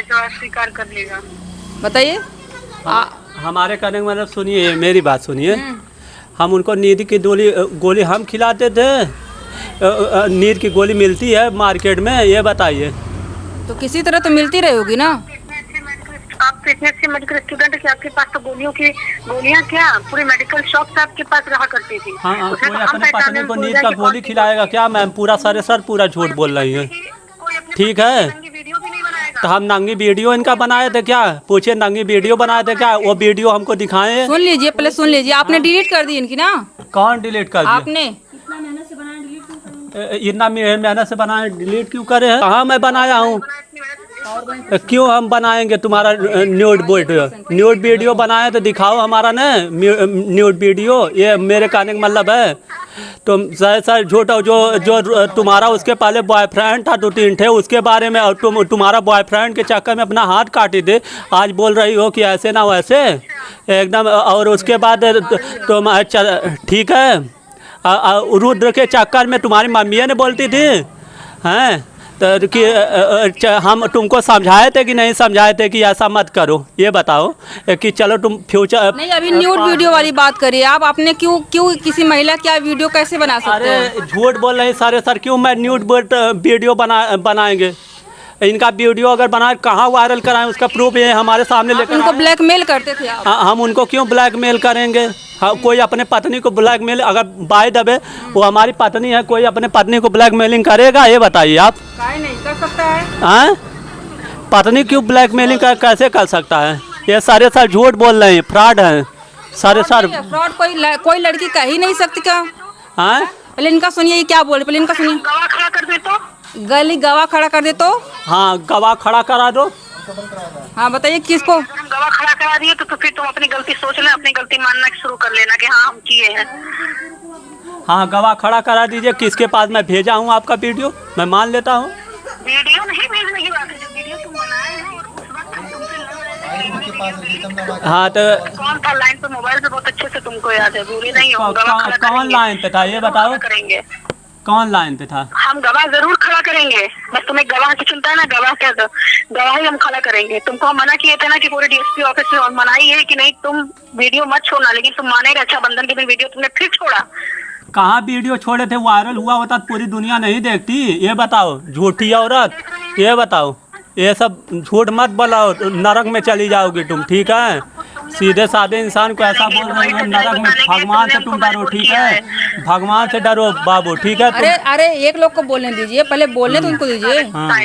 तो स्वीकार कर लेगा। बताइए। हमारे कहने का मतलब सुनिए, मेरी बात सुनिए। हम उनको नींद की गोली हम खिलाते थे। नींद की गोली मिलती है मार्केट में, ये बताइए। तो किसी तरह तो मिलती रही होगी ना। आप इतने अच्छे मेडिकल स्टूडेंट कि आपके पास तो गोलियां क्या पूरी मेडिकल शॉप से आपके पास रहा करती थी। हाँ, कोई अपने पत्नी को नींद का गोली खिलाएगा क्या मैम? पूरा सर पूरा झूठ बोल रही है। ठीक है, तो हम नंगी वीडियो इनका बनाए थे क्या? पूछिए, नंगी वीडियो बनाए थे क्या? वो वीडियो हमको दिखाएं। सुन लीजिए, पहले सुन लीजिए। आपने डिलीट कर दी इनकी ना? कौन डिलीट कर दिया? आपने। इतना मेहनत से बनाए, डिलीट क्यों करे हैं? कहाँ मैं बनाया हूँ? क्यों हम बनाएंगे तुम्हारा न्यूड वीडियो बनाए तो दिखाओ हमारा ना न्यूड वीडियो। ये मेरे कहने का मतलब है तुम सर झूठा। जो तुम्हारा उसके पहले बॉयफ्रेंड था 2-3 थे, उसके बारे में, और तुम्हारा बॉयफ्रेंड के चक्कर में अपना हाथ काटी थे। आज बोल रही हो कि ऐसे ना वैसे एकदम। और उसके बाद तुम ठीक है, रुद्र के चक्कर में तुम्हारी मम्मी ने बोलती थी हैं तो कि हम तुमको समझाए थे कि नहीं समझाए थे कि ऐसा मत करो? ये बताओ कि चलो तुम फ्यूचर नहीं। अभी न्यूड वीडियो वाली बात करिए आप। आपने क्यों किसी महिला क्या वीडियो कैसे बना सकते हैं? अरे झूठ बोल रहे हैं सर। क्यों मैं न्यूड वीडियो बनाएंगे? इनका वीडियो अगर बनाए कहाँ वायरल कराएं, उसका प्रूफ ये हमारे सामने लेकर उनको ब्लैकमेल करते थे आप। हम उनको क्यों ब्लैकमेल करेंगे? हाँ, कोई अपने पत्नी को ब्लैकमेल, अगर बाय द वे वो हमारी पत्नी है, कोई अपने पत्नी को ब्लैकमेलिंग करेगा? ये बताइए आप। नहीं कर सकता है। हाँ, पत्नी क्यों ब्लैकमेलिंग कैसे कर सकता है? ये सारे सर झूठ बोल रहे हैं, फ्रॉड हैं सारे सर। फ्रॉड कोई लड़की कह ही नहीं सकती क्या? हाँ, पहले इनका सुनिए, ये क्या बोले, पहले इनका सुनिए। गवाह खड़ा कर दे तो गवाह खड़ा कर दे तो? हाँ, गवाह खड़ा करा दो। हाँ बताइए किसको? हम गवाह खड़ा करा दिए तो फिर तुम अपनी गलती सोच लेना, अपनी गलती मानना शुरू कर लेना कि हाँ हम किए हैं। हाँ, गवाह खड़ा करा दीजिए। किसके पास मैं भेजा हूँ आपका वीडियो? मैं मान लेता हूँ। वीडियो नहीं भेजने की बात है, जो वीडियो तुम बनाए हैं और उस वक्त हम तुमसे लड़ रहे थे। हाँ, तो कौन था लाइन पे? मोबाइल पे बहुत अच्छे से तुमको याद है, भूले नहीं हो। कौन लाइन पे था ये बताओ? करेंगे। कौन लाइन पे था? हम गवाह जरूर खड़ा करेंगे, बस तुम्हें गवाह की चिंता है ना। गवाह क्या था? गवाही हम खड़ा करेंगे। तुमको हम मना किए थे ना कि पूरे डीएसपी ऑफिस में मनाई है कि नहीं तुम वीडियो मत छोड़ना, लेकिन तुम माने रक्षाबंधन के दिन वीडियो तुमने फिर छोड़ा। कहाँ वीडियो छोड़े थे? वायरल हुआ होता तो पूरी दुनिया नहीं देखती। ये बताओ झूठी औरत, ये बताओ। ये सब झूठ मत बोलाओ, नरक में चली जाओगे तुम। ठीक है, सीधे साधे इंसान को ऐसा बोल रहे हो नरक में। भगवान से तुम डरो, ठीक है? भगवान से डरो बाबू, ठीक है? अरे एक लोग को बोलने दीजिए, पहले बोलने तो उनको दीजिए। हाँ,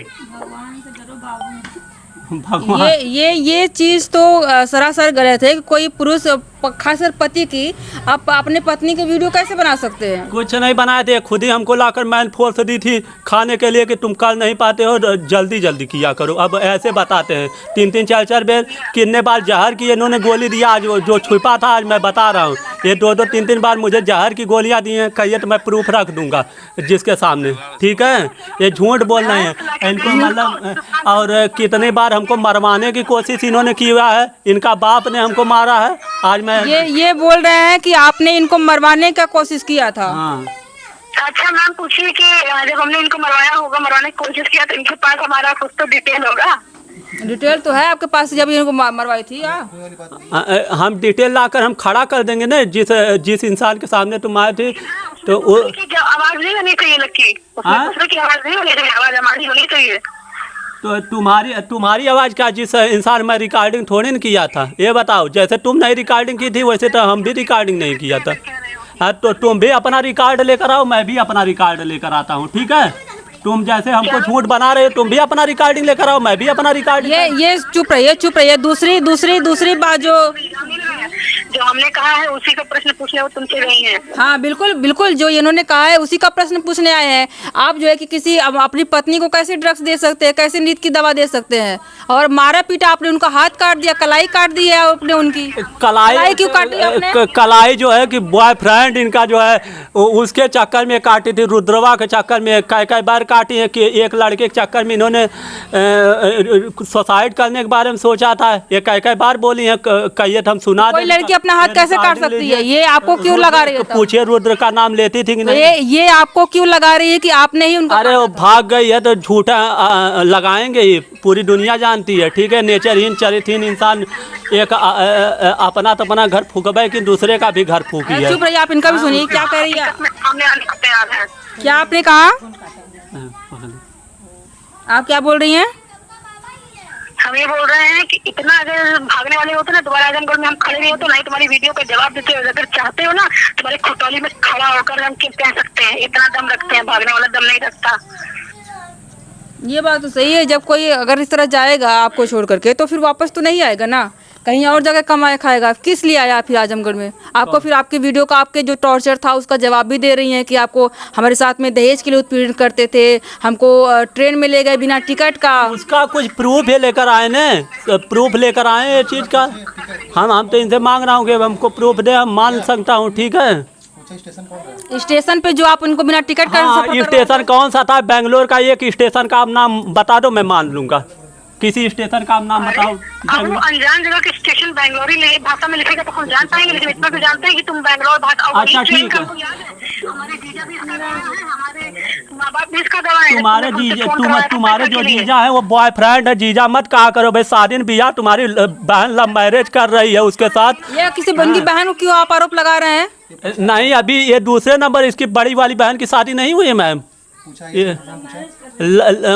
ये चीज तो सरासर गलत है कि कोई पुरुष खासकर पति की अपने पत्नी की वीडियो कैसे बना सकते हैं? कुछ नहीं बनाए थे, खुद ही हमको लाकर मैन फोर्स दी थी खाने के लिए कि तुम कर नहीं पाते हो, जल्दी जल्दी किया करो। अब ऐसे बताते हैं 3-3 4-4 बार कितने बार जहर की इन्होंने गोली दिया। आज जो छुपा था आज मैं बता रहा हूँ, ये 2-2 3-3 बार मुझे जहर की गोलियाँ दी हैं। कहिए तो मैं प्रूफ रख दूंगा जिसके सामने। ठीक है, ये झूठ बोल रहे हैं इनको मतलब। और कितनी बार हमको मरवाने की कोशिश इन्होंने किया है, इनका बाप ने हमको मारा है। आज मैं ये बोल रहे हैं कि आपने इनको मरवाने का कोशिश किया था। हाँ। अच्छा मैम, पूछिए कि जब हमने इनको मरवाया होगा, मरवाने की कोशिश किया, तो इनके पास हमारा कुछ तो डिटेल होगा। डिटेल तो है आपके पास जब इनको मरवाई थी। हम डिटेल लाकर हम खड़ा कर देंगे ना, जिस इंसान के सामने तुम आए थे। तो वो आवाज नहीं होनी चाहिए लक्की, दूसरे की आवाज नहीं होनी चाहिए, आवाज हमारी होनी चाहिए। तो तुम्हारी आवाज़ का? जिस इंसान में रिकॉर्डिंग थोड़ी न किया था, ये बताओ। जैसे तुम नहीं रिकॉर्डिंग की थी वैसे तो हम भी रिकॉर्डिंग नहीं किया था। हाँ, तो तुम भी अपना रिकॉर्ड लेकर आओ, मैं भी अपना रिकॉर्ड लेकर आता हूँ। ठीक है, तुम जैसे हमको झूठ बना रहे हो, तुम भी अपना रिकॉर्डिंग लेकर आओ, मैं भी अपना रिकॉर्ड। ये चुप रहिए। दूसरी बात जो हमने कहा है उसी का प्रश्न पूछने वो तुमसे गई हैं। हाँ बिल्कुल जो इन्होंने कहा है उसी का प्रश्न पूछने आए हैं। आप जो है कि किसी अपनी पत्नी को कैसे ड्रग्स दे सकते हैं, कैसे नींद की दवा दे सकते हैं? और मारा पीटा आपने, उनका हाथ काट दिया, कलाई काट दी है आपने उनकी। कलाई क्यों काटी आपने? कलाई जो है कि बॉयफ्रेंड इनका जो है उसके चक्कर में काटी थी, रुद्रवा के चक्कर में कई बार काटी है। कि एक लड़के के चक्कर में इन्होंने सुसाइड करने के बारे में सोचा था, ये कई बार बोली हैं। कहिए तो हम सुना कोई लड़की अपना हाथ कैसे काट सकती है? ये आपको क्यों लगा रही है? तब? पूछिए रुद्र का नाम लेती थी कि नहीं? ये आपको क्यों लगा रही है कि आपने ही उनको? अरे वो भाग गई है तो झूठा लगाएंगे ही, पूरी दुनिया जानती है। ठीक है, नेचरहीन चरित्रहीन इंसान एक अपना तो अपना घर फूकबे कि दूसरे का भी घर फूकी है। चुप रहिए, आप इनका भी सुनिए क्या कह रही है। सामने आने को तैयार है। क्या आपने कहा? आप क्या बोल रही हैं? हम ये बोल रहे हैं कि इतना अगर भागने वाले होते ना, दोबारा आजमगढ़ में हम खड़े नहीं होते, नहीं तुम्हारी वीडियो का जवाब देते हो। अगर चाहते हो ना, तुम्हारे खटौली में खड़ा होकर हम कह सकते हैं, इतना दम रखते हैं, भागने वाला दम नहीं रखता। ये बात तो सही है, जब कोई अगर इस तरह जाएगा आपको छोड़ करके तो फिर वापस तो नहीं आएगा ना, कहीं और जगह कमाया खाएगा। किस लिए आया फिर आजमगढ़ में? आपको फिर आपकी वीडियो का, आपके जो टॉर्चर था उसका जवाब भी दे रही हैं कि आपको हमारे साथ में दहेज के लिए उत्पीड़न करते थे, हमको ट्रेन में ले गए बिना टिकट का। उसका कुछ प्रूफ है लेकर आए न, प्रूफ लेकर आए ये चीज़ का। हम तो इनसे मांग रहा हूँ कि हमको प्रूफ दे, हम मान सकता हूँ। ठीक है, स्टेशन पे जो आप उनको बिना टिकट का हाँ, सफर स्टेशन कौन सा था? बेंगलोर का एक स्टेशन का आप नाम बता दो, मैं मान लूंगा। किसी स्टेशन का आप नाम बताओ। हम अनजान जगह के स्टेशन बेंगलोरी भाषा में लिखेगा तो हम जान पाएंगे, लेकिन इतना तो जानते हैं कि तुम बेंगलोर भाषा। अच्छा ठीक है, हमारे जीजा भी इसमें गए हैं, हमारे माँ बाप भी इसका गवाह है। तुम्हारे जो जीजा है वो बॉयफ्रेंड है। जीजा मत कहा करो भाई, शादी बियाह तुम्हारी बहन लव मैरिज कर रही है उसके साथ। या किसी बन की बहन को क्यों आप आरोप लगा रहे हैं? नहीं, अभी ये दूसरे नंबर इसकी बड़ी वाली बहन की शादी नहीं हुई है मैम। ये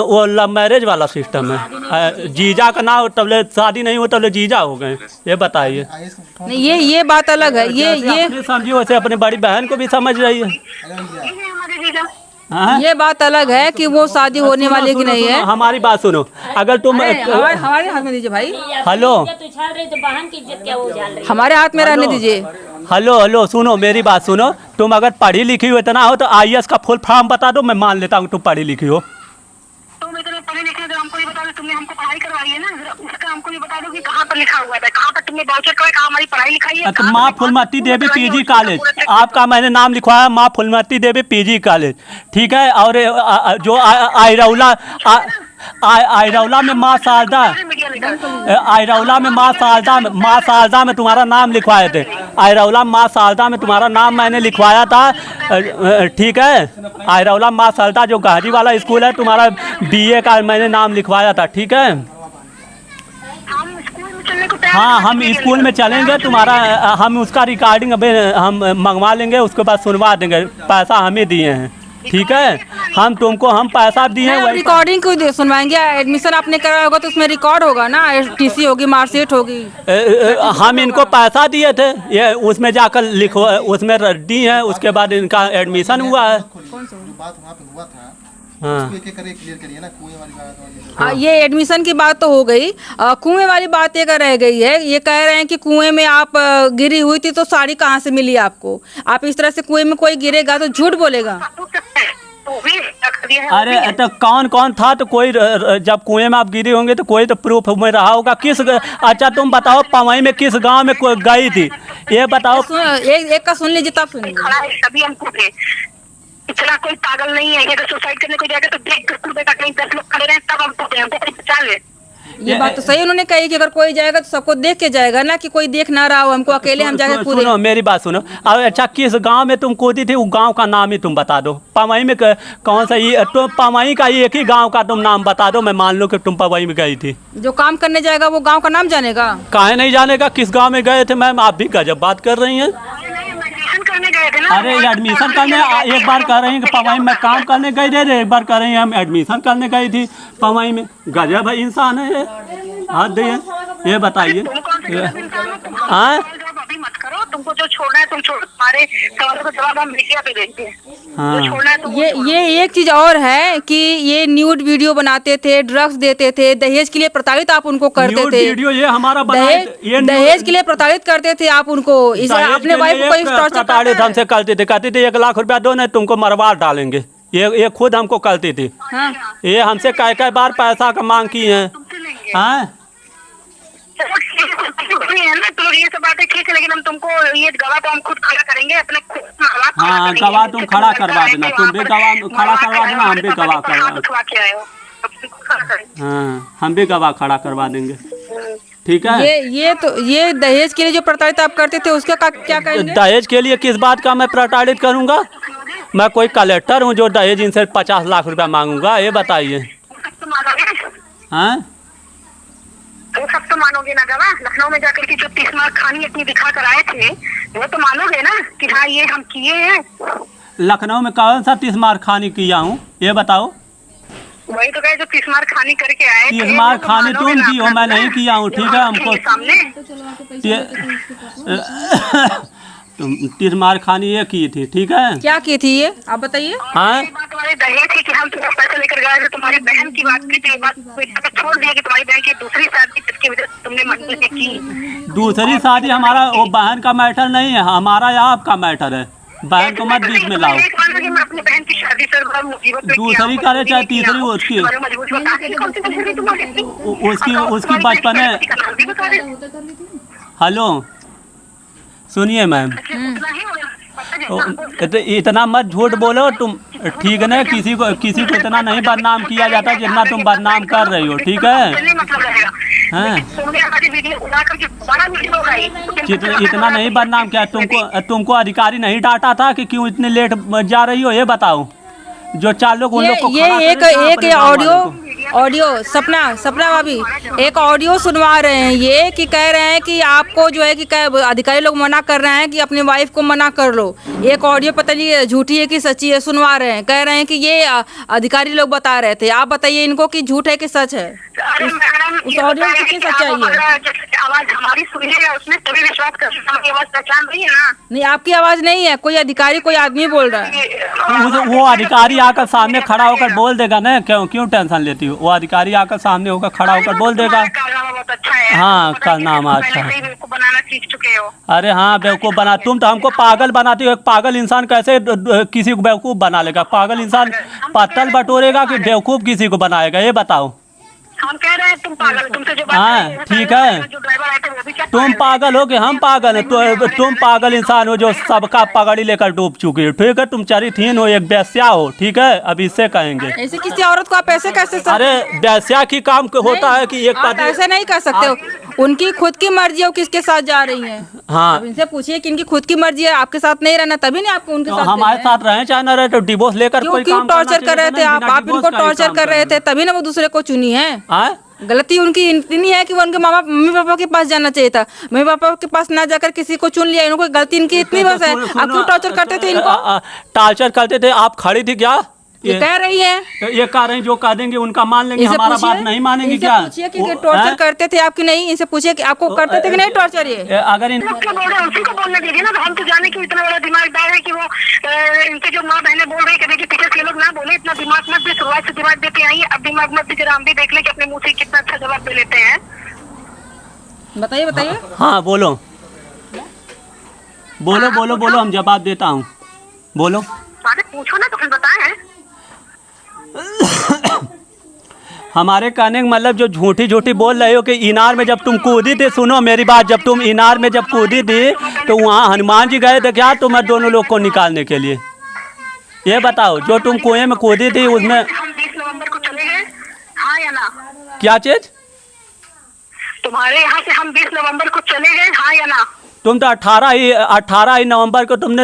वो लव मैरिज वाला सिस्टम है। जीजा का नाम तबले शादी नहीं हो तबले जीजा हो गए, ये बताइए। नहीं, ये बात अलग है। ये समझिए वैसे अपनी बड़ी बहन को भी समझ रही है। हमारे जीजा हाँ? ये बात अलग है कि वो शादी होने वाली की नहीं है। हमारी बात सुनो, अगर तुम हमारे हाथ में दीजिए भाई। हेलो, हमारे हाथ में रहने दीजिए। हेलो सुनो, मेरी बात सुनो। तुम अगर पढ़ी लिखी हो इतना हो तो IAS का फुल फॉर्म बता दो, मैं मान लेता हूँ तुम पढ़ी लिखी हो। तुम इतने पढ़े लिखे हो, हमको ये बता दो, तुमने हमको पढ़ाई करवाई है ना, उसका हमको ये बता दो कि कहाँ पर लिखा हुआ था, कहाँ पर तुमने बाउचर करवाया, कहाँ हमारी पढ़ाई लिखाई है। तो माँ फुलमती देवी PG कॉलेज, आपका मैंने नाम लिखवाया माँ फुलमती देवी PG कॉलेज। ठीक है, और जो आइरौला में माँ शारदा, आइरौला में माँ शारदा में तुम्हारा नाम लिखवाए थे। आइरौला माँ शारदा में तुम्हारा नाम मैंने लिखवाया था। ठीक है, आइरौला माँ शारदा जो गाजी वाला स्कूल है, तुम्हारा BA का मैंने नाम लिखवाया था। ठीक है, हाँ हम स्कूल में चलेंगे, तुम्हारा हम उसका रिकॉर्डिंग अभी हम मंगवा लेंगे, उसके बाद सुनवा देंगे। पैसा हमें दिए हैं, ठीक है, हम पैसा दिए हैं। रिकॉर्डिंग क्यों सुनवाएंगे? एडमिशन आपने कराया होगा तो उसमें रिकॉर्ड होगा ना, TC होगी, मार्कशीट होगी। हम इनको पैसा दिए थे, ये उसमें जाकर लिखो, उसमें दी है, उसके बाद इनका एडमिशन हुआ है। हाँ, ये एडमिशन की बात तो हो गई, कुएं वाली बात एक रह गई है। ये कह रहे हैं कि कुएं में आप गिरी हुई थी तो साड़ी कहाँ से मिली आपको? आप इस तरह से कुएं में कोई गिरेगा तो झूठ बोलेगा। अरे तो कौन था? तो कोई जब कुएं में आप गिरी होंगे तो कोई तो प्रूफ में रहा होगा। किस, अच्छा तुम बताओ पवई में किस गांव में गई थी, ये बताओ। एक का सुन लीजिए तब सुनिए। इतना कोई पागल नहीं है, अगर सुसाइड करने को जाएगा तो देख का कहीं 10 लोग खड़े रहे तब हमको बचा ले। ये बात तो सही उन्होंने कही कि अगर कोई जाएगा तो सबको देख के जाएगा ना, कि कोई देख ना रहा हो, हमको अकेले हम जाके कूदे। सुनो मेरी बात सुनो। अब अच्छा किस गांव में तुम कूदी थी, वो गांव का नाम ही तुम बता दो। पवई में कौन सा? ये तो पवई का एक ही गांव का तुम नाम बता दो, मैं मान लो कि तुम पवई में गई थी। जो काम करने जाएगा वो गाँव का नाम जानेगा? काहे नहीं जानेगा? किस गाँव में गए थे मैम? आप भी गजब बात कर रही हैं। अरे एडमिशन करने एक बार कह रही हैं कि पवई में काम करने गई थे, एक बार कह रही हैं हम एडमिशन करने गई थी पवई में। गजब है इंसान है ये, हद है। ये बताइए, हाँ मत करो, तुमको जो छोड़ना है तुम छोड़ो, हमारे सवालों का जवाब हम मीडिया पे देंगे। हाँ, जो छोड़ना है ये एक चीज और है कि ये न्यूड वीडियो बनाते थे, ड्रग्स देते थे, दहेज के लिए प्रताड़ित आप उनको करते थे। वीडियो ये हमारा दहेज के लिए प्रताड़ित करते थे आप उनको। इसे अपने वाइफ को प्रताड़ित हमसे करते थे, कहते थे 1 लाख रुपया दो नहीं तुमको मरवा डालेंगे। ये खुद हमको करती थी। हाँ। ये हमसे कई बार पैसा का मांग की है। हाँ है ना, तो ये सब बातें ठीक है, लेकिन हम तुमको ये गवाह तो हम खुद खड़ा करेंगे, अपने खुद। हाँ गवाह तुम खड़ा करवा देना, तुम भी गवाह खड़ा करवा देना, हम भी गवाह करवा। हाँ हम भी गवाह खड़ा करवा देंगे। ठीक है। ये दहेज के लिए जो प्रताड़ित आप करते थे उसका क्या कहेंगे? दहेज के लिए किस बात का मैं प्रताड़ित करूंगा? मैं कोई कलेक्टर हूँ जो दहेज इनसे 50 लाख रुपया मांगूंगा? ये बताइए। हाँ, वो सब तो मानोगे ना गवाह? लखनऊ में जाकर के जो 30 मार खानी अपनी दिखा कर आए थे वो तो मानोगे ना कि हाँ ये हम किए हैं? लखनऊ में कौन सा 30 मार खानी किया हूँ ये बताओ? वही तो कहे जो 30 मार खानी करके आए थे। 30 मार खानी तुम की हो, मैं नहीं किया हूँ। ठीक है, हमको तुम 30 मार खानी ये की थी। ठीक है, क्या की थी ये आप बताइए? हाँ, तुम्हारे दहेज थी कि हम तुम्हें पैसे लेकर गए थे, तुम्हारी बहन की बात की थी, बात छोड़ दिया कि तुम्हारी बहन की दूसरी शादी जिसकी वजह से तुमने मंजूरी की। दूसरी शादी हमारा वो बहन का मैटर नहीं है, हमारा या आपका मैटर है। बहन को मत बीच में लाओ। मैं अपनी बहन की शादी दूसरी करे चाहे तीसरी, उसकी बचपन है। हेलो सुनिए मैम, इतना मत झूठ बोलो तुम। ठीक है ना, किसी को इतना नहीं बदनाम किया जाता जितना तुम बदनाम कर रही हो। ठीक है, हाँ, इतना नहीं बदनाम किया। तुमको अधिकारी नहीं डांटा था कि क्यों इतने लेट जा रही हो? ये बताओ। जो 4 लोग उन लोग को ये एक ऑडियो सपना भाभी एक ऑडियो सुनवा रहे हैं ये कि कह रहे हैं कि आपको जो है कि अधिकारी लोग मना कर रहे हैं कि अपनी वाइफ को मना कर लो। एक ऑडियो पता नहीं झूठी है कि सच्ची है, सुनवा रहे हैं। कह रहे हैं कि ये अधिकारी लोग बता रहे थे। आप बताइए इनको कि झूठ है कि सच है? उस ऑडियो में कितनी सच्चाई है? आवाज हमारी सुनिएगा, उसमें तभी विश्वास कर। हमारी आवाज पहचान रही है ना? नहीं, आपकी आवाज नहीं है, कोई अधिकारी कोई आदमी बोल रहा है। वो अधिकारी आकर सामने खड़ा होकर बोल देगा ना। क्यों टेंशन लेती हो? वो अधिकारी आकर सामने होकर खड़ा होकर बोल देगा। बहुत अच्छा है। हाँ, कारनामा अच्छा है। बेवकूफ बनाना सीख चुके हो। अरे हाँ, बेवकूफ़ बना। तुम तो हमको पागल बनाती हो। एक पागल इंसान कैसे किसी को बेवकूफ़ बना लेगा? पागल इंसान पत्तल बटोरेगा कि बेवकूफ़ किसी को बनाएगा? ये बताओ। हम कह रहे हैं तुम पागल, तुमसे जो बात हाँ, ठीक है। जो ड्राइवर आए थे वो भी क्या तुम पागल हो कि हम पागल हैं? तो तुम पागल इंसान हो जो सबका पगड़ी लेकर डूब चुकी हो। ठीक है, तुम चरित्रहीन हो, एक वेश्या हो। ठीक है, अब इससे कहेंगे। ऐसे किसी औरत को आप ऐसे कैसे? अरे वेश्या की काम होता है कि एक आप ऐसे नहीं कर सकते हो। उनकी खुद की मर्जी है, किसके साथ जा रही है। हाँ, इनसे पूछिए कि इनकी खुद की मर्जी है, आपके साथ नहीं रहना, तभी नहीं आपको उनके साथ। हमारे साथ रहे चाहे न रहे, तो डिवोर्स लेकर क्यों टॉर्चर कर रहे थे आप इनको टॉर्चर कर रहे थे, तभी ना वो दूसरे को चुनी है। गलती उनकी इतनी है कि वो उनके मम्मी पापा के पास जाना चाहिए था। मम्मी पापा के पास ना जाकर किसी को चुन लिया। इनको गलती इनकी इतनी बस है। आप क्यों टॉर्चर करते थे इनको? टॉर्चर करते थे? आप खड़ी थी क्या? ये कह रही है, ये कह रहे हैं, जो कह देंगे उनका मान लेंगे, हमारा बात नहीं मानेंगे क्या? पूछिए कि टॉर्चर करते थे आपकी नहीं? इनसे पूछिए कि आपको करते थे कि नहीं टॉर्चर? ये अगर उसी को बोलने दीजिए ना। तो हम तो जाने की इतना बड़ा दिमागदार है कि वो इनके जो माँ बहने बोल रही है कि पीछे से लोग ना बोले। इतना दिमाग मत भी, शुरुआत से दिमाग देते आई, अब दिमाग मत भी। जरा हम भी देख ले कि अपने मुँह से कितना अच्छा जवाब दे लेते हैं। बताइए। हाँ, बोलो, हम जवाब देता हूँ। बोलो। पूछो ना तो फिर बताएं। हमारे कहने का मतलब जो झूठी बोल रहे हो कि इनार में जब तुम कूदी थी, सुनो मेरी बात, जब तुम इनार में जब कूदी थी तो वहाँ हनुमान जी गए थे क्या तुम्हें दोनों लोग को निकालने के लिए? ये बताओ, जो तुम कुएं में कूदी थी उसमें हम 20 नवंबर को चले गए, हाँ या ना? क्या चीज? तुम्हारे यहाँ से हम 20 नवंबर को चले गए, हाँ या ना? तुम तो 18 ही नवंबर को तुम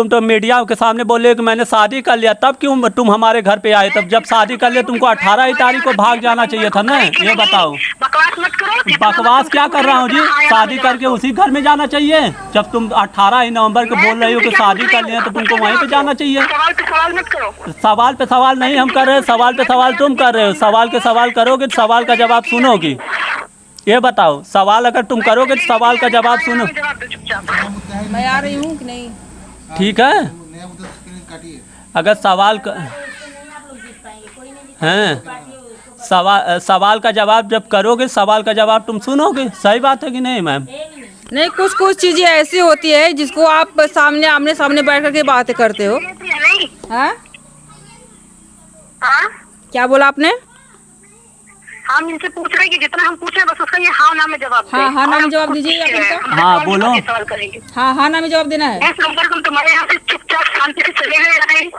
तो मीडिया के सामने बोले कि मैंने शादी कर लिया। तब क्यों तुम हमारे घर पे आए? तब जब शादी कर लिया तुमको 18 ही तारीख को भाग जाना चाहिए था ना। ये बताओ। बकवास मत करो। बकवास क्या कर रहा हूँ जी? शादी करके उसी घर में जाना चाहिए। जब तुम 18 ही नवंबर को बोल रही हो कि शादी कर लिया तो तुमको वहीं पे जाना चाहिए। सवाल पे सवाल मत करो। सवाल पे सवाल नहीं हम कर रहे, सवाल पे सवाल तुम कर रहे हो। सवाल के सवाल करोगे तो सवाल का जवाब सुनोगी। ये बताओ, सवाल अगर तुम करोगे तो सवाल का जवाब सुनो। मैं आ रही हूँ कि नहीं? ठीक है, अगर सवाल हैं सवाल का जवाब जब करोगे, सवाल का जवाब तुम सुनोगे। सही बात है कि नहीं मैम? नहीं, कुछ चीजें ऐसी होती है जिसको आप आमने सामने बैठ करके बातें करते हो। हाँ, क्या बोला आपने? हम इनसे पूछ रहे हैं कि जितना हम पूछ रहे हैं बस उसका ये हाँ ना में जवाब दें। हाँ ना में जवाब दीजिए आप इनका। हाँ बोलो। सवाल करेंगे। हाँ ना में जवाब देना है। 20 नवंबर को तुम्हारे यहाँ से चुपचाप शांति से चले गए।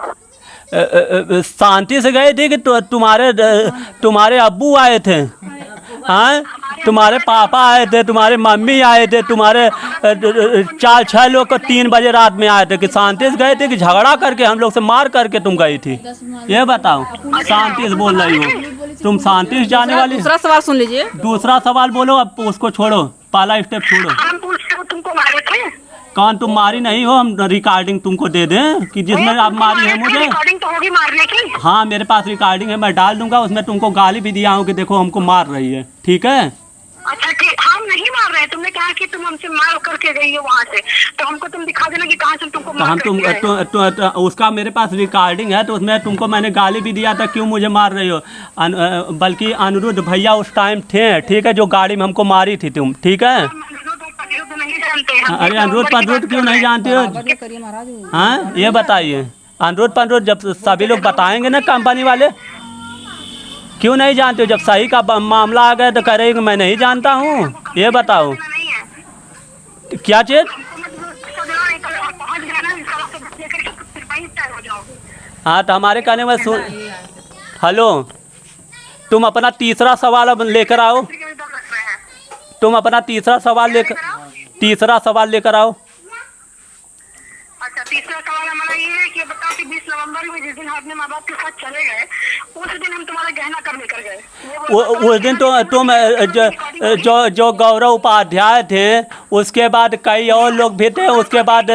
शांति से गए थे कि तुम्हारे अब्बू आए थे? हाँ, तुम्हारे पापा आए थे, तुम्हारे मम्मी आए थे, तुम्हारे 4-6 लोग को 3 बजे रात में आए थे कि शांति से गए थे कि झगड़ा करके हम लोग से मार करके तुम गई थी? ये बताओ, शांति से बोल रही हो तुम, शांति से जाने वाली। दूसरा सवाल सुन लीजिए। दूसरा सवाल बोलो, अब उसको छोड़ो, पहला स्टेप छोड़ो। हम पूछते हो तुमको मारे थे? कौन, तुम मारी नहीं हो, हम रिकॉर्डिंग तुमको दे दें कि जिसमें आप मारी है मुझे। रिकॉर्डिंग तो होगी मारने की। हाँ, मेरे पास रिकॉर्डिंग है, मैं डाल दूंगा, उसमें तुमको गाली भी दिया हूँ कि देखो हमको मार रही है, ठीक है? अच्छा ठीक, हम नहीं मार रहे हैं। तुमने कहा कि तुम हमसे मार करके गई हो वहाँ से, तो हमको तुम दिखा देना कि कहाँ से तुमको तो मार हम करके आए हो। उसका मेरे पास रिकॉर्डिंग है, तो उसमें तुमको मैंने गाली भी दिया था, क्यों मुझे मार रही हो। बल्कि अनिरुद्ध भैया उस टाइम थे, ठीक है, जो गाड़ी में हमको मारी थी तुम, ठीक है? नहीं जानते हैं। अरे अनिरुद्ध क्यों नहीं जानते हो? हाँ, ये बताइए, अनिरुद्ध जब सभी लोग बताएंगे ना कंपनी वाले, क्यों नहीं जानते हो? जब सही का मामला आ गया तो कह रहे कि मैं नहीं जानता हूँ। ये बताओ क्या चीज? हाँ, तो हमारे कहने में सुन, हेलो, तुम अपना तीसरा सवाल अब लेकर आओ। तुम अपना तीसरा सवाल लेकर आओ। अच्छा, तीसरा सवाल हमारा ये है कि बताओ कि 20 नवंबर में जिस दिन आपने माँ बाप के साथ चले गए, उस दिन हम तुम्हारा गहना कब लेकर गए? उस दिन तो तुम जो गौरव उपाध्याय थे, उसके बाद कई और लोग भी थे, उसके बाद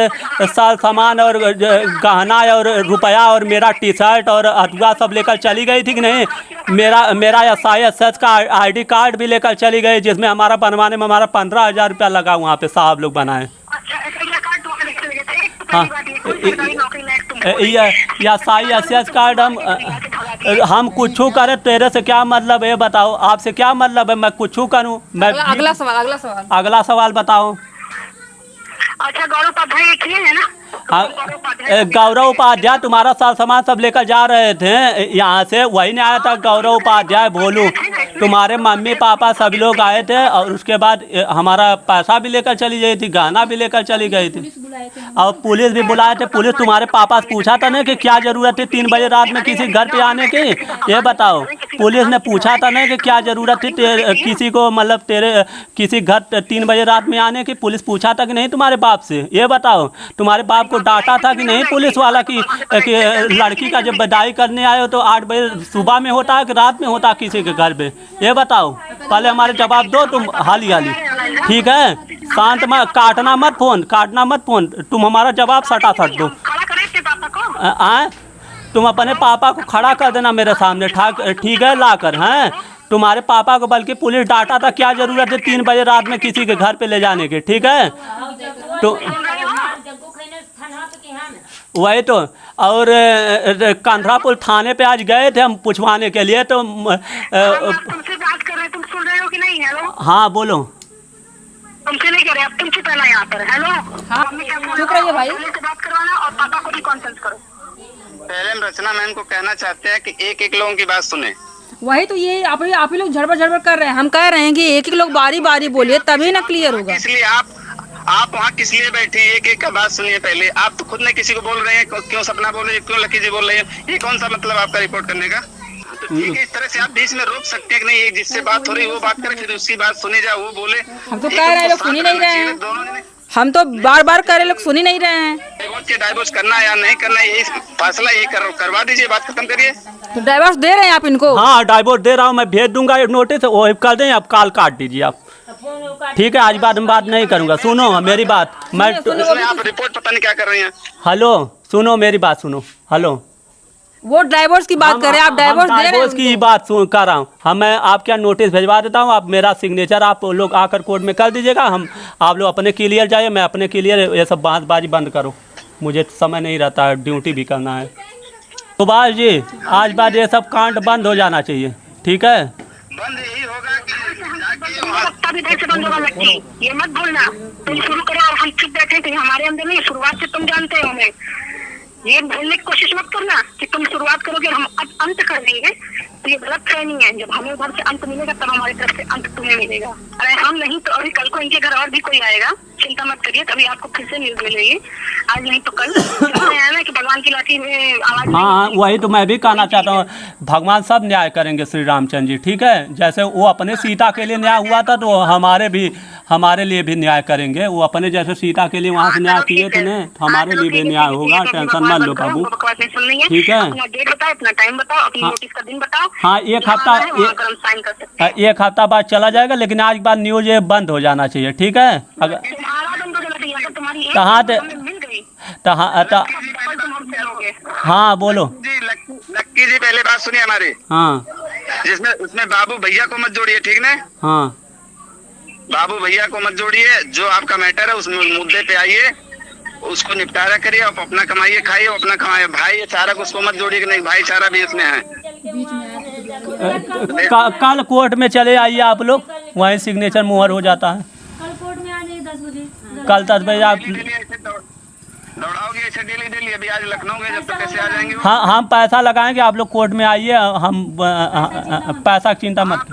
सामान और गहना और रुपया और मेरा टी शर्ट और अथवा सब लेकर चली गई थी कि नहीं? मेरा SISH का ID कार्ड भी लेकर चली गई, जिसमें हमारा बनवाने में हमारा 15,000 रुपया लगा, वहाँ पे साहब लोग बनाए। हाँ, SISH कार्ड हम कुछ करें, तेरे से क्या मतलब है? बताओ, आपसे क्या मतलब है? मैं कुछ करूँ? मैं अगला सवाल बताओ। अच्छा, गौरव उपाध्याय एक ही है ना? गौरव उपाध्याय तुम्हारा सामान सब लेकर जा रहे थे यहाँ से, वही नहीं आया था गौरव उपाध्याय, भोलू, तुम्हारे मम्मी पापा सभी लोग आए थे, और उसके बाद हमारा पैसा भी लेकर चली गई थी, गहना भी लेकर चली गई थी, और पुलिस भी बुलाए थे। पुलिस तुम्हारे पापा से पूछा था ना कि क्या जरूरत थी 3 बजे रात में किसी घर पे आने की? ये बताओ, पुलिस ने पूछा था ना कि क्या जरूरत थी किसी को, मतलब तेरे किसी घर 3 बजे रात में आने की? पुलिस पूछा था कि नहीं तुम्हारे बाप से? ये बताओ, तुम्हारे बाप को डांटा था कि नहीं पुलिस वाला कि लड़की का जब विदाई करने आए हो तो 8 बजे सुबह में होता है कि रात में होता है किसी के घर पे? ये बताओ, पहले हमारे जवाब दो तुम हाली, ठीक है? शांत मत, काटना मत फोन, तुम हमारा जवाब सटासट दो। तुम अपने पापा को खड़ा कर देना मेरे सामने, ठीक है, लाकर। हैं, तुम्हारे पापा को बल्कि पुलिस डांटा था, क्या जरूरत है 3 बजे रात में किसी के घर पे ले जाने की, ठीक है? तो वही तो, और कंधरापुर थाने पे आज गए थे हम पूछवाने के लिए, तो तुमसे बात कर रहे हैं, तुम सुन रहे हो कि नहीं? हेलो, हाँ बोलो। तुमसे नहीं कर रहे, अब तुमसे पहला यहाँ पर। हेलो, हाँ, चुप रहिए भाई, बात करवाना और पापा को भी कॉन्फ्रेंस करो। पहले हम रचना मैम को कहना चाहते हैं कि एक लोगों की बात सुने। वही तो, ये आप ही लोग झड़बड़ कर रहे हैं। हम कह रहे हैं कि एक लोग बारी बारी बोलिए, तभी ना क्लियर होगा। इसलिए आप वहाँ किस लिए बैठे? एक का बात सुनिए पहले। आप तो खुद ने किसी को बोल रहे हैं, क्यों सपना बोल रहे हैं, क्यों लकी जी बोल रहे हैं, ये कौन सा मतलब आपका रिपोर्ट करने का? तो ठीक है, इस तरह से आप बीच में रोक सकते हैं कि नहीं, जिससे बात हो रही है वो बात करे, फिर उसकी बात सुने जाओ, वो बोले। हम तो कह रहे हैं, लोग सुन ही नहीं रहे हैं। हम तो बार कह रहे, लोग सुन ही नहीं रहे हैं। डाइवोर्स करना या नहीं करना, यही फैसला ये करवा दीजिए, बात खत्म करिए। तो डाइवोर्स दे रहे हैं आप इनको? हाँ, डाइवोर्स दे रहा हूँ, मैं भेज दूंगा नोटिस, वो कर दें, आप कॉल काट दीजिए आप, ठीक है? आज बाद में बात नहीं करूँगा। सुनो मेरी बात, मैं आप रिपोर्ट पता नहीं क्या कर रहे हैं। हेलो, सुनो मेरी बात, सुनो। हेलो, वो डाइवोर्स की बात कर रहे हैं, आप डाइवोर्स दे रहे हैं? डाइवोर्स की बात कर रहा हूँ हम। मैं आपके यहाँ नोटिस भिजवा देता हूँ, आप मेरा सिग्नेचर आप लोग आकर कोर्ट में कर दीजिएगा। आप लोग अपने क्लियर जाइए, मैं अपने क्लियर, ये सब बातबाजी बंद करो, मुझे समय नहीं रहता है, ड्यूटी भी करना है। सुभाष जी, आज बाद ये सब कांड बंद हो जाना चाहिए, ठीक है? बंद यही होगा कि बंद होगा लक्की, ये मत भूलना। तुम शुरू करो और हम चुप बैठे थे, हमारे अंदर नहीं, शुरुआत से तुम जानते हो हमें। ये भूलने की कोशिश मत करना कि तुम शुरुआत करोगे हम अब अंत कर देंगे, तो ये गलत ट्रेनिंग है। जब हमें उधर से अंत मिलेगा तब हमारी तरफ से अंत तुम्हें मिलेगा। अरे हम नहीं तो अभी कल को इनके घर और भी कोई आएगा, चिंता मत करिए, तभी आपको फिर से न्यूज मिलेगी। आज नहीं तो कल है ना कि भगवान की लाठी में आवाज। हाँ, वही तो मैं भी कहना चाहता हूँ, भगवान सब न्याय करेंगे श्री रामचंद्र जी, ठीक है। जैसे वो अपने सीता के लिए न्याय हुआ था, तो हमारे लिए भी न्याय करेंगे। वो अपने जैसे सीता के लिए वहाँ से न्याय किए थे ना, तो हमारे लिए भी न्याय होगा। टेंशन मत लो बाबू, ठीक है। अपना डेट बताओ, अपना टाइम बताओ, अपनी नोटिस का दिन बताओ। हाँ, एक हफ्ता बाद चला जाएगा, लेकिन आज बाद न्यूज ये बंद हो जाना चाहिए, ठीक है। अगर कहाँ मिल गई हाँ बोलो जी लक्की जी, पहले बात सुनिए हमारी। हाँ, जिसमें उसमें बाबू भैया को मत जोड़िए, ठीक ना। हाँ, बाबू भैया को मत जोड़िए। जो आपका मैटर है उस मुद्दे पे आइए, उसको निपटारा करिए। आप अपना कमाइए, खाइए, अपना कमाइए। भाई चारा को उसको मत जोड़िए कि नहीं, भाईचारा भी इसमें है। कल कोर्ट में चले आइए आप लोग, वहीं सिग्नेचर मुहर हो जाता है। कल कोर्ट में आ जाइए 10 बजे। कल 10 बजे आप दौड़ाओगे ऐसे डेली? अभी आज लखनऊ गए, जब तक कैसे आ जाएंगे? हाँ, हम पैसा लगाएंगे, आप लोग कोर्ट में आइए। हम पैसा की चिंता मत। आप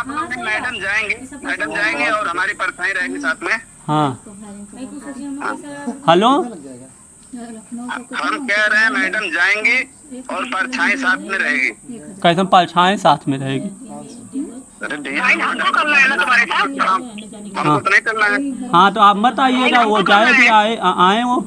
लोग मैडम जाएंगे और हमारी परछाई रहेगी साथ में। हाँ, हेलो, हम कह रहे हैं मैडम जाएंगी और परछाई साथ में रहेगी। कैसे परछाई साथ में रहेगी? अरे भैया हमको करना है ना तुम्हारे साथ, हमको तो नहीं करना है। हाँ, तो आप मत आइएगा, वो जाए भी आए वो।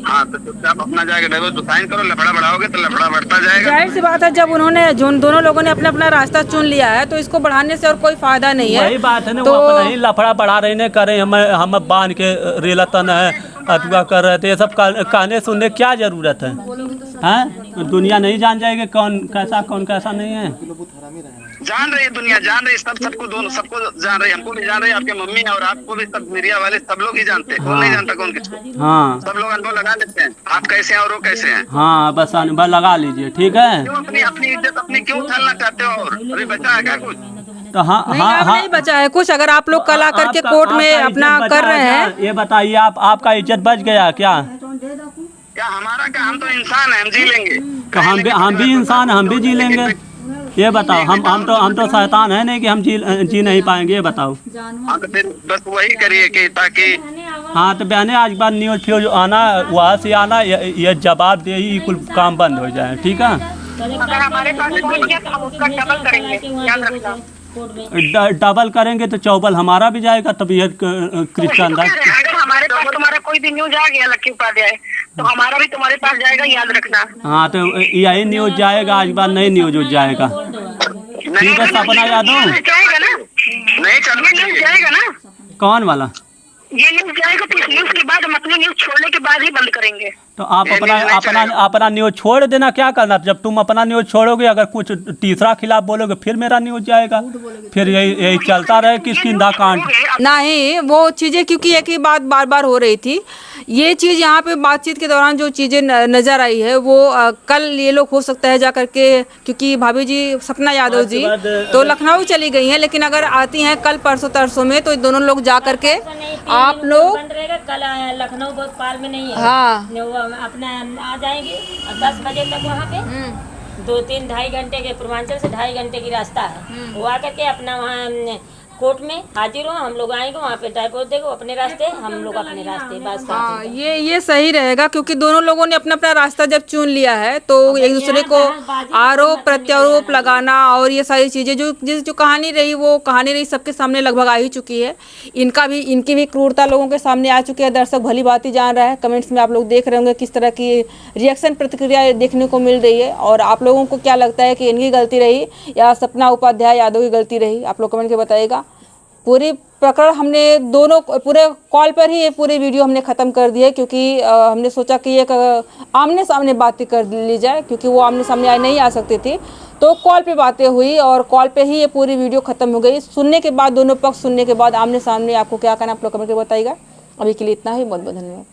हाँ, तो चुपचाप अपना जाएगा ड्राइवर तो साइन करो। लफड़ा बढ़ाओगे तो लफड़ा बढ़ता जाएगा। जाहिर सी बात है, जब उन्होंने दोनों लोगों ने अपना अपना रास्ता चुन लिया है, तो इसको बढ़ाने से और कोई फायदा नहीं है। वही बात है ना, तो वो अपना ही लफड़ा बढ़ा रहे ने करे, हम बांध के रेलतन है अथवा कर रहे थे। ये सब कहने सुनने क्या जरूरत है? हैं, दुनिया नहीं जान जाएगी कौन कैसा नहीं है। जान रही है दुनिया, जान रही है सबको जान रही है। हमको भी जान रही है, आपके मम्मी और आपको भी, सब मीडिया वाले सब लोग ही जानते हैं। कौन नहीं जानता कौन किसको? हाँ, सब लोग अनुभव लगा लेते हैं। आप कैसे हैं और वो कैसे हैं। हाँ, बस अनुभव लगा लीजिए, ठीक है। क्यों अपनी इज्जत अपनी क्यों उछालना चाहते हो? और अभी बचा है क्या कुछ? तो हाँ, नहीं बचा है कुछ। अगर आप लोग कल आकर के कोर्ट में अपना कर रहे हैं, ये बताइए, आपका इज्जत बच गया क्या? क्या हमारा क्या? हम तो इंसान है, हम जी लेंगे। तो हम भी इंसान, हम भी जी लेंगे। ये बताओ, हम तो शैतान है नहीं कि हम जी नहीं पाएंगे? ये बताओ। हाँ, तो फिर बस वही करिए कि ताकि हाँ, तो बहने आज बाद न्यूज फ्यूज आना, वहाँ से आना, ये जवाब दे ही कुल काम बंद हो जाए, ठीक है। अगर हमारे पास पहुंच गया तो हम उसका डबल करेंगे, याद रखना। डबल करेंगे तो चौबल हमारा भी जाएगा, तबीयत क्रिश्चियन। अगर हमारे पास तुम्हारा कोई भी न्यूज आ गया लक्की उपाध्याय, तो हमारा भी तुम्हारे पास जाएगा, याद रखना। हाँ, तो यही न्यूज जाएगा, आज बाद नई न्यूज जाएगा, ठीक है। सपना यादव जाएगा ना, नहीं चलना चाहिए। जाएगा ना कौन वाला? ये न्यूज जाएगा, तो इस न्यूज के बाद हम अपनी न्यूज छोड़ने के बाद ही बंद करेंगे। तो आप अपना न्यूज छोड़ देना, क्या करना? जब तुम अपना न्यूज छोड़ोगे, अगर कुछ तीसरा खिलाफ बोलोगे, फिर मेरा न्यूज जाएगा, फिर यही चलता रहे किसकिंदा कांड। नहीं, वो चीज़ें क्योंकि एक ही बात बार बार हो रही थी। ये चीज़ यहाँ पे बातचीत के दौरान जो चीज़ें नज़र आई है, वो कल ये लोग हो सकता है जा करके, क्योंकि भाभी जी सपना यादव जी तो लखनऊ चली गई हैं, लेकिन अगर आती हैं कल परसों तरसों में, तो दोनों लोग जा करके आप लोग कल लखनऊ भोपाल में नहीं है। हाँ, अपना आ जाएंगे 10 बजे तक वहाँ पे। 2-3-2.5 घंटे के, पूर्वांचल से 2.5 घंटे की रास्ता है। वो आकर के अपना वहाँ कोर्ट में हाजिर हो, हम लोग आएंगे वहाँ पे टाइप देंगे अपने रास्ते, हम लोग अपने रास्ते, बस। हाँ, ये सही रहेगा, क्योंकि दोनों लोगों ने अपना अपना रास्ता जब चुन लिया है, तो एक दूसरे को आरोप प्रत्यारोप लगाना और ये सारी चीज़ें जो कहानी रही, वो कहानी रही सबके सामने लगभग आ ही चुकी है। इनकी भी क्रूरता लोगों के सामने आ चुकी है। दर्शक भली बात ही जान रहा है। कमेंट्स में आप लोग देख रहे होंगे किस तरह की रिएक्शन प्रतिक्रिया देखने को मिल रही है, और आप लोगों को क्या लगता है कि इनकी गलती रही या सपना उपाध्याय यादव की गलती रही? आप लोग कमेंट के बताइएगा। पूरी प्रकरण हमने दोनों पूरे कॉल पर ही ये पूरी वीडियो हमने ख़त्म कर दी है, क्योंकि हमने सोचा कि एक आमने सामने बातें कर ली जाए, क्योंकि वो आमने सामने नहीं आ सकती थी, तो कॉल पे बातें हुई और कॉल पे ही ये पूरी वीडियो ख़त्म हो गई। सुनने के बाद, दोनों पक्ष सुनने के बाद आमने सामने आपको क्या कहना, आप लोग कमेंट में बताइएगा। अभी के लिए इतना ही, बहुत बहुत धन्यवाद।